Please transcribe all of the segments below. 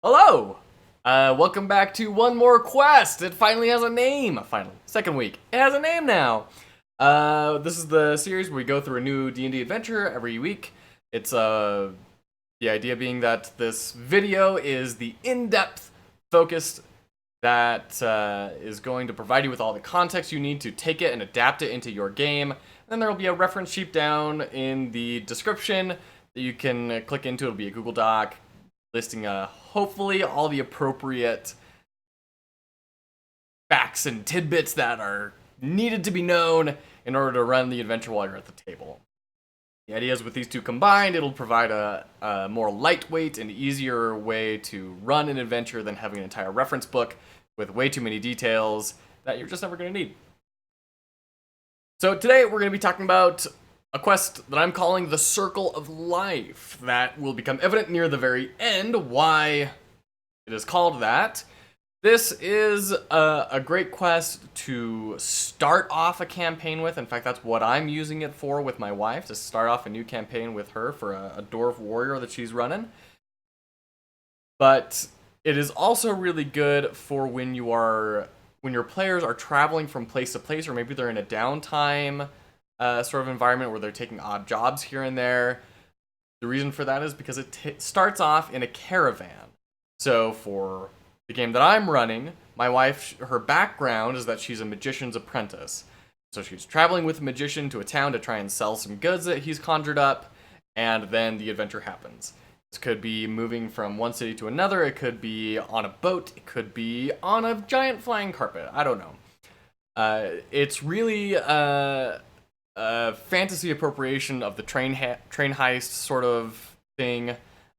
Hello! Welcome back to one more quest. It finally has a name. Finally, second week. It has a name now. This is the series where we go through a new D&D adventure every week. It's the idea being that this video is the in-depth focused that is going to provide you with all the context you need to take it and adapt it into your game. And then there will be a reference sheet down in the description that you can click into. It'll be a Google Doc listing hopefully all the appropriate facts and tidbits that are needed to be known in order to run the adventure while you're at the table. The idea is with these two combined, it'll provide a more lightweight and easier way to run an adventure than having an entire reference book with way too many details that you're just never going to need. So today we're going to be talking about a quest that I'm calling the Circle of Life that will become evident near the very end why it is called that. This is a great quest to start off a campaign with. In fact, that's what I'm using it for with my wife, to start off a new campaign with her for a dwarf warrior that she's running. But it is also really good for when your players are traveling from place to place, or maybe they're in a downtime sort of environment where they're taking odd jobs here and there. The reason for that is because it starts off in a caravan. So for the game that I'm running, my wife, her background is that she's a magician's apprentice. So she's traveling with a magician to a town to try and sell some goods that he's conjured up, and then the adventure happens. This could be moving from one city to another, it could be on a boat, it could be on a giant flying carpet, I don't know. It's really a fantasy appropriation of the train heist sort of thing.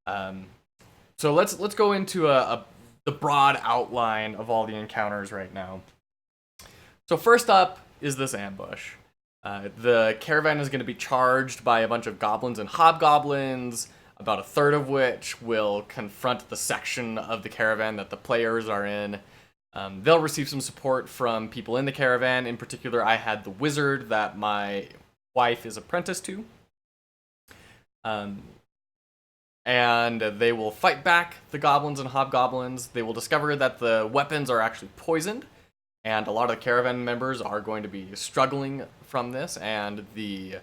So let's go into the broad outline of all the encounters right now. So first up is this ambush. The caravan is going to be charged by a bunch of goblins and hobgoblins, about a third of which will confront the section of the caravan that the players are in. They'll receive some support from people in the caravan. In particular, I had the wizard that my wife is apprenticed to. And they will fight back the goblins and hobgoblins. They will discover that the weapons are actually poisoned, and a lot of the caravan members are going to be struggling from this, and the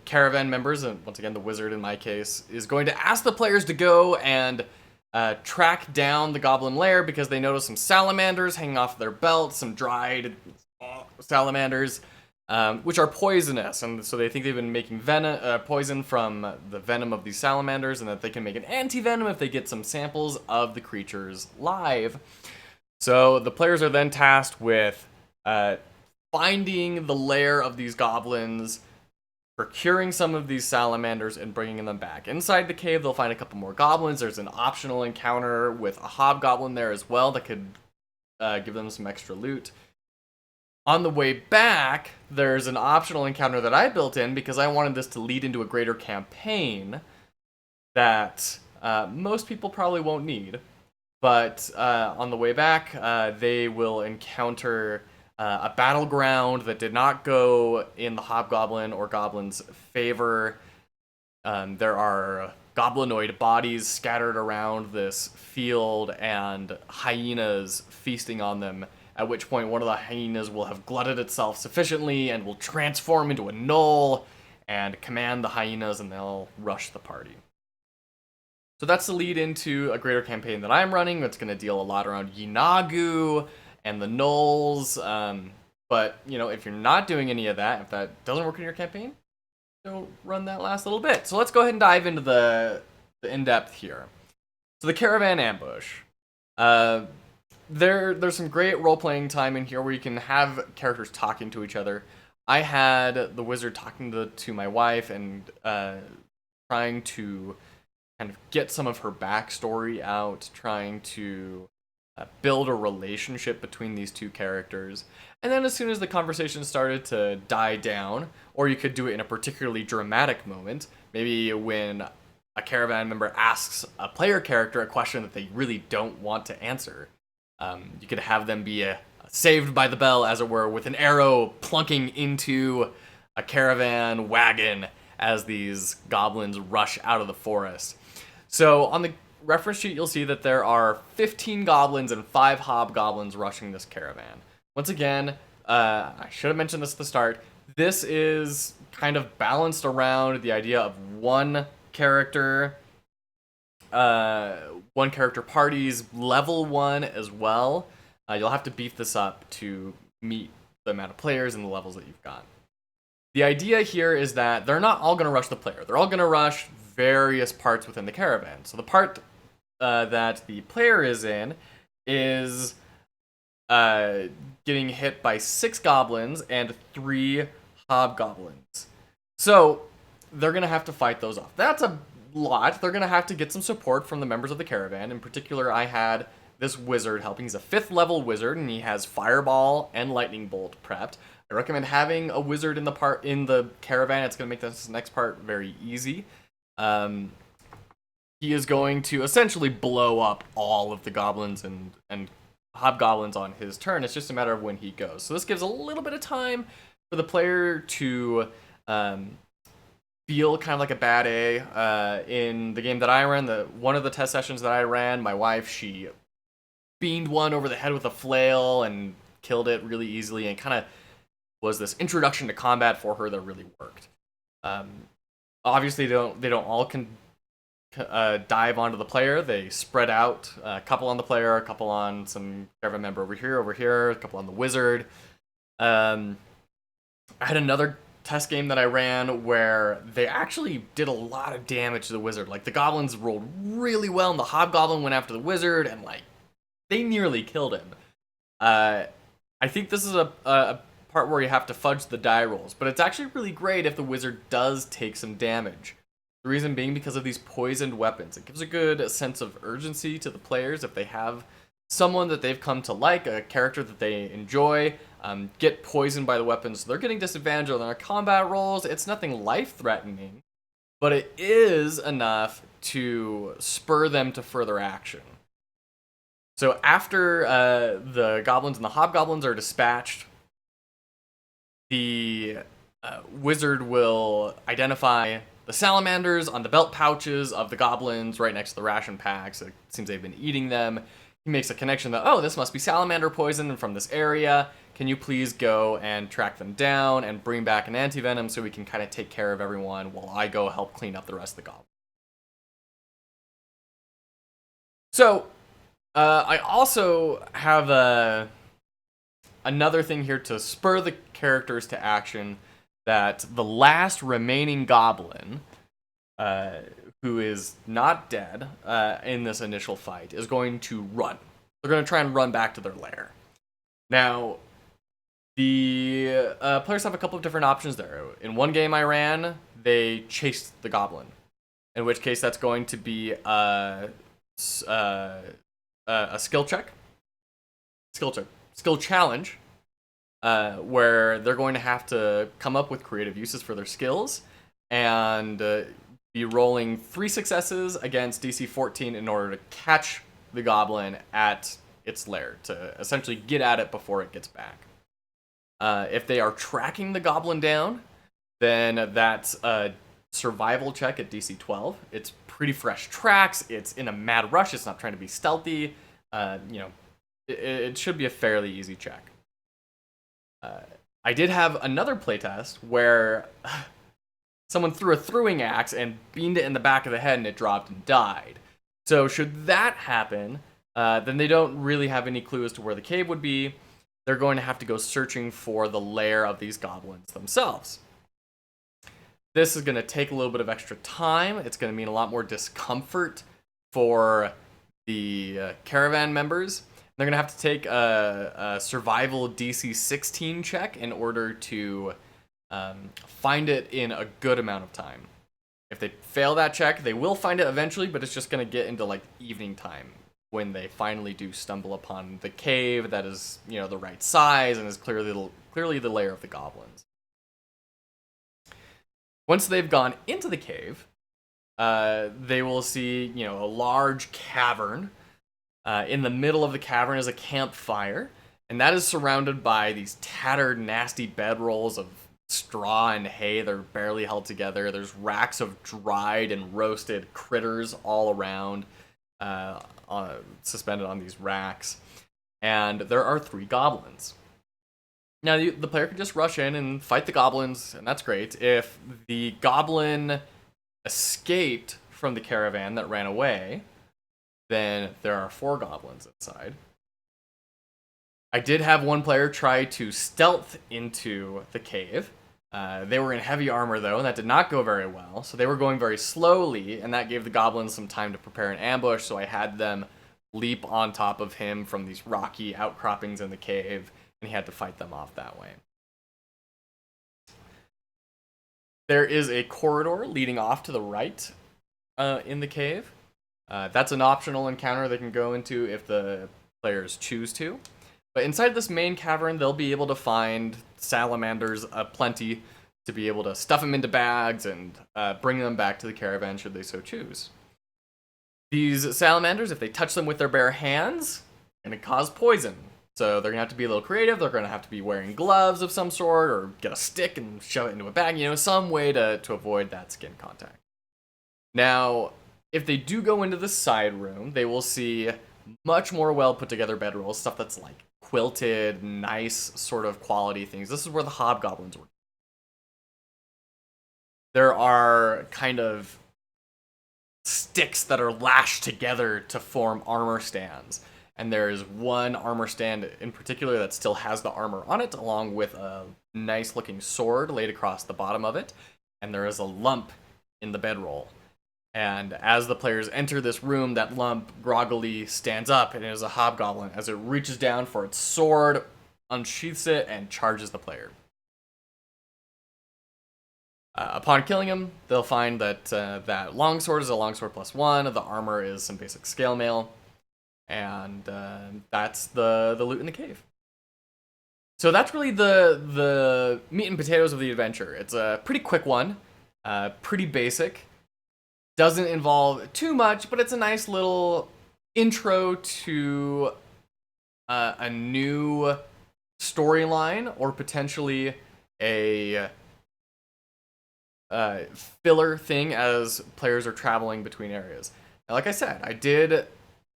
caravan members, and once again the wizard in my case, is going to ask the players to go and track down the goblin lair because they notice some salamanders hanging off their belts, some dried salamanders, which are poisonous, and so they think they've been making poison from the venom of these salamanders, and that they can make an anti-venom if they get some samples of the creatures live. So the players are then tasked with finding the lair of these goblins, procuring some of these salamanders, and bringing them back. Inside the cave, they'll find a couple more goblins. There's an optional encounter with a hobgoblin there as well that could give them some extra loot. On the way back, there's an optional encounter that I built in because I wanted this to lead into a greater campaign that most people probably won't need. But on the way back, they will encounter a battleground that did not go in the hobgoblin or goblin's favor. There are goblinoid bodies scattered around this field and hyenas feasting on them, at which point one of the hyenas will have glutted itself sufficiently and will transform into a gnoll and command the hyenas, and they'll rush the party. So that's the lead into a greater campaign that I'm running that's going to deal a lot around Yeenoghu and the gnolls. But, if you're not doing any of that, if that doesn't work in your campaign, don't run that last little bit. So let's go ahead and dive into the in-depth here. So the caravan ambush. There's some great role-playing time in here where you can have characters talking to each other. I had the wizard talking to my wife and trying to kind of get some of her backstory out, trying to build a relationship between these two characters. And then as soon as the conversation started to die down, or you could do it in a particularly dramatic moment, maybe when a caravan member asks a player character a question that they really don't want to answer, you could have them be saved by the bell, as it were, with an arrow plunking into a caravan wagon as these goblins rush out of the forest. So on the reference sheet, you'll see that there are 15 goblins and 5 hobgoblins rushing this caravan. Once again, I should have mentioned this at the start. This is kind of balanced around the idea of one character parties level 1 as well. You'll have to beef this up to meet the amount of players and the levels that you've got. The idea here is that they're not all going to rush the player. They're all going to rush various parts within the caravan. So the part that the player is in is getting hit by 6 goblins and 3 hobgoblins. So they're going to have to fight those off. That's a lot. They're going to have to get some support from the members of the caravan. In particular, I had this wizard helping. He's a 5th level wizard, and he has Fireball and Lightning Bolt prepped. I recommend having a wizard in the caravan. It's going to make this next part very easy. He is going to essentially blow up all of the goblins and hobgoblins on his turn. It's just a matter of when he goes. So this gives a little bit of time for the player to feel kind of like a bad A. In the game that I ran, one of the test sessions that I ran, my wife, she beamed one over the head with a flail and killed it really easily, and kind of was this introduction to combat for her that really worked. Obviously, they don't all dive onto the player. They spread out, a couple on the player, a couple on some caravan member over here, a couple on the wizard. I had another test game that I ran where they actually did a lot of damage to the wizard. Like, the goblins rolled really well, and the hobgoblin went after the wizard, and like they nearly killed him. I think this is a part where you have to fudge the die rolls, but it's actually really great if the wizard does take some damage. The reason being because of these poisoned weapons. It gives a good sense of urgency to the players if they have someone that they've come to like, a character that they enjoy, get poisoned by the weapons. So they're getting disadvantage on their combat rolls. It's nothing life-threatening, but it is enough to spur them to further action. So after the goblins and the hobgoblins are dispatched, the wizard will identify the salamanders on the belt pouches of the goblins right next to the ration packs. It seems they've been eating them. He makes a connection that, oh, this must be salamander poison from this area. Can you please go and track them down and bring back an antivenom so we can kind of take care of everyone while I go help clean up the rest of the goblins? So, I also have another thing here to spur the characters to action, that the last remaining goblin, who is not dead in this initial fight, is going to run. They're going to try and run back to their lair. Now, the players have a couple of different options there. In one game I ran, they chased the goblin, in which case that's going to be a skill challenge, where they're going to have to come up with creative uses for their skills and be rolling 3 successes against DC 14 in order to catch the goblin at its lair, to essentially get at it before it gets back. If they are tracking the goblin down, then that's a survival check at DC 12. It's pretty fresh tracks. It's in a mad rush. It's not trying to be stealthy. It should be a fairly easy check. I did have another playtest where someone threw a throwing axe and beamed it in the back of the head and it dropped and died. So should that happen, then they don't really have any clue as to where the cave would be. They're going to have to go searching for the lair of these goblins themselves. This is going to take a little bit of extra time. It's going to mean a lot more discomfort for the caravan members. They're going to have to take a survival DC 16 check in order to find it in a good amount of time. If they fail that check, they will find it eventually, but it's just going to get into like evening time when they finally do stumble upon the cave that is, the right size and is clearly the lair of the goblins. Once they've gone into the cave, they will see, a large cavern. In the middle of the cavern is a campfire, and that is surrounded by these tattered, nasty bedrolls of straw and hay. They're barely held together. There's racks of dried and roasted critters all around. suspended on these racks. And there are 3 goblins. Now, the player can just rush in and fight the goblins, and that's great. If the goblin escaped from the caravan that ran away, then there are 4 goblins inside. I did have one player try to stealth into the cave. They were in heavy armor, though, and that did not go very well. So they were going very slowly, and that gave the goblins some time to prepare an ambush, so I had them leap on top of him from these rocky outcroppings in the cave, and he had to fight them off that way. There is a corridor leading off to the right in the cave. That's an optional encounter they can go into if the players choose to. But inside this main cavern, they'll be able to find salamanders aplenty to be able to stuff them into bags and bring them back to the caravan should they so choose. These salamanders, if they touch them with their bare hands, are going to cause poison. So they're going to have to be a little creative. They're going to have to be wearing gloves of some sort or get a stick and shove it into a bag. Some way to avoid that skin contact. Now, if they do go into the side room, they will see much more well put together bedrolls, stuff that's like quilted, nice sort of quality things. This is where the hobgoblins were. There are kind of sticks that are lashed together to form armor stands. And there's one armor stand in particular that still has the armor on it, along with a nice looking sword laid across the bottom of it. And there is a lump in the bedroll. And as the players enter this room, that lump groggily stands up, and it is a hobgoblin as it reaches down for its sword, unsheaths it, and charges the player. Upon killing him, they'll find that that longsword is a longsword +1, the armor is some basic scale mail, and that's the loot in the cave. So that's really the meat and potatoes of the adventure. It's a pretty quick one, pretty basic. Doesn't involve too much, but it's a nice little intro to a new storyline or potentially a filler thing as players are traveling between areas. Now, like I said, I did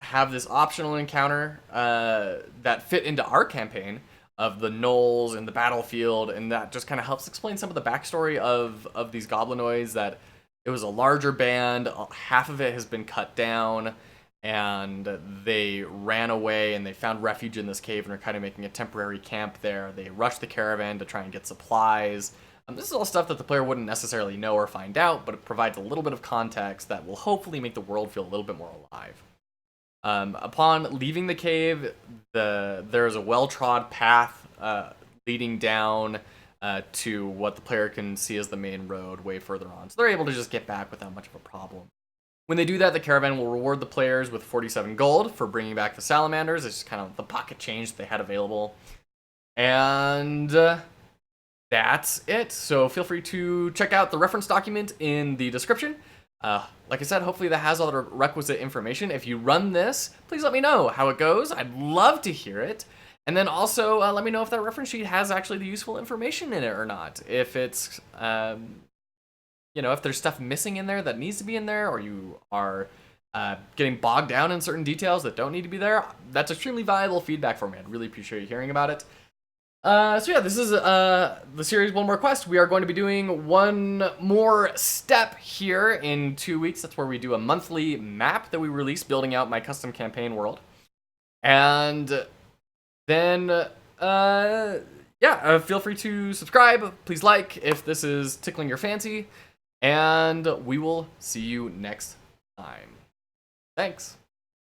have this optional encounter that fit into our campaign of the gnolls and the battlefield, and that just kind of helps explain some of the backstory of these goblinoids, that it was a larger band, half of it has been cut down, and they ran away and they found refuge in this cave and are kind of making a temporary camp there. They rushed the caravan to try and get supplies. This is all stuff that the player wouldn't necessarily know or find out, but it provides a little bit of context that will hopefully make the world feel a little bit more alive. Upon leaving the cave, there is a well-trod path leading down to what the player can see as the main road way further on. So they're able to just get back without much of a problem. When they do that, the caravan will reward the players with 47 gold for bringing back the salamanders. It's just kind of the pocket change they had available. And that's it. So feel free to check out the reference document in the description. Like I said, hopefully that has all the requisite information. If you run this, please let me know how it goes. I'd love to hear it. And then also let me know if that reference sheet has actually the useful information in it or not. If it's, if there's stuff missing in there that needs to be in there, or you are getting bogged down in certain details that don't need to be there, that's extremely valuable feedback for me. I'd really appreciate hearing about it. So yeah, this is the series One More Quest. We are going to be doing one more step here in 2 weeks. That's where we do a monthly map that we release, building out my custom campaign world. And then, feel free to subscribe. Please like if this is tickling your fancy. And we will see you next time. Thanks.